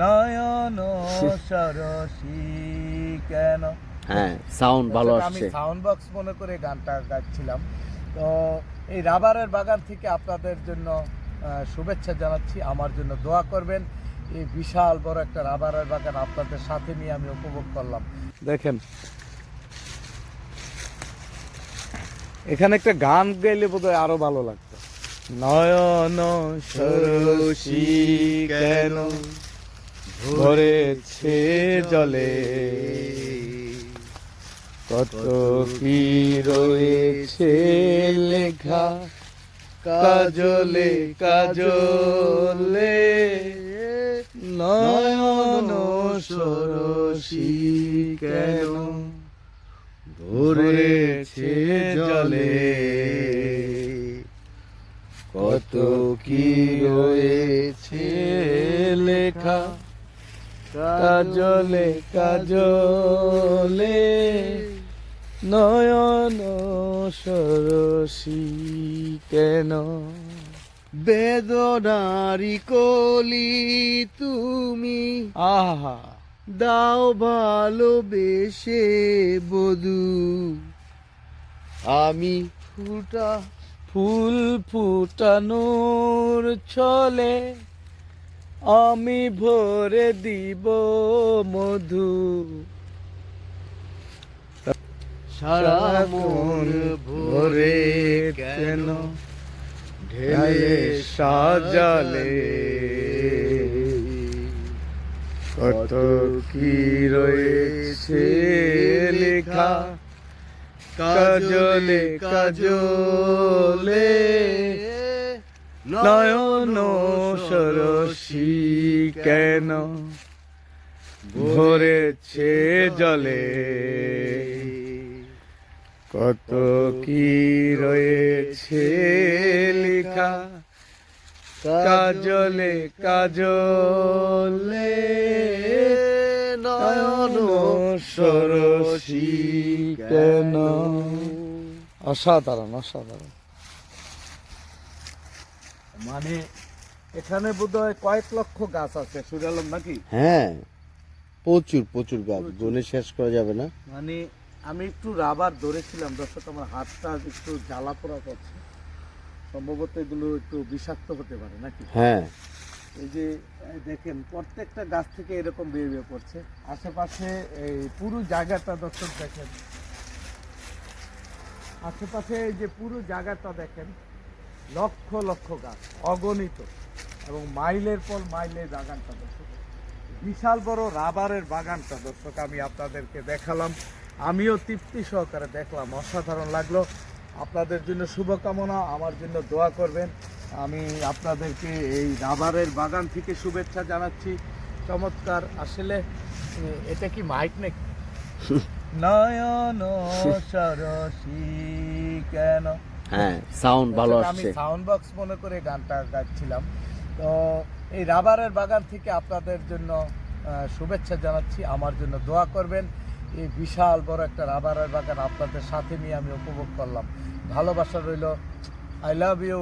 নয়ন সরসী কেন। হ্যাঁ, সাউন্ড ভালো আমি আসছে। সাউন্ড বক্স মনে করে গানটা গাচ্ছিলাম। তো এই রাবারের বাগান থেকে আপনাদের জন্য শুভেচ্ছা জানাচ্ছি, আমার জন্য দোয়া করবেন। এই বিশাল বড় একটা রাবারের বাগান আপনাদের সাথে নিয়ে আমি উপভোগ করলাম। দেখেন এখানে একটা গান গাইলে বোধহয় আরো ভালো লাগতো। নয়ন সরসী কেন ভরেছে জলে, কত কি রয়েছে লেখা কাজলে কাজলে, নয়ন সরসী কেন ভরেছে জলে, কত কি রয়েছে লেখা কাজলে কাজলে, নয়ন সরসী কেন। বেদনারি কলি তুমি আহা দাও ভালোবেসে বধু, আমি ফুল ফুটানোর ছলে আমি ভরে দিব মধু, সারা মন ভরে কেন ঢেলে সাজালে, কত কি রয়েছে লেখা কাজলে কাজলে, নয়ন সরসী কেন ভরেছে জলে, কত কি রয়েছে লেখা কাজলে কাজলে, নয়ন সরসী কেন। অসাধারণ অসাধারণ। মানে এখানে বোধহয় কয়েক লক্ষ গাছ আছে সুরালম নাকি? হ্যাঁ, প্রচুর প্রচুর গাছ, গুনে শেষ করা যাবে না। মানে আমি একটু রাবার ধরেছিলাম দর্শক, আমার হাতটা একটু জ্বালা পোড়া করছে, সম্ভবত এগুলো একটু বিষাক্ত হতে পারে নাকি? হ্যাঁ, এই যে দেখেন প্রত্যেকটা গাছ থেকে এরকম বের বের করছে। আশেপাশে এই পুরো জায়গাটা দর্শক দেখেন, আশেপাশে এই যে পুরো জায়গাটা দেখেন, লক্ষ লক্ষ গাছ অগণিত, এবং মাইলের পর মাইলের বাগানটা দর্শক, বিশাল বড় রাবারের বাগানটা দর্শক আমি আপনাদেরকে দেখালাম। আমিও তৃপ্তি সহকারে দেখলাম, অসাধারণ লাগলো। আপনাদের জন্য শুভকামনা, আমার জন্য দোয়া করবেন। আমি আপনাদেরকে এই রাবারের বাগান থেকে শুভেচ্ছা জানাচ্ছি। চমৎকার আসলে। এটা কি মাইক নাকি? নয়ন সরসী কেন। হ্যাঁ, সাউন্ড ভালো আমি আসছে। সাউন্ড বক্স মনে করে গানটা গাচ্ছিলাম। তো এই রাবারের বাগান থেকে আপনাদের জন্য শুভেচ্ছা জানাচ্ছি, আমার জন্য দোয়া করবেন। এই বিশাল বড় একটা রাবারের বাগান আপনাদের সাথে নিয়ে আমি উপভোগ করলাম। ভালোবাসা রইল। I love you.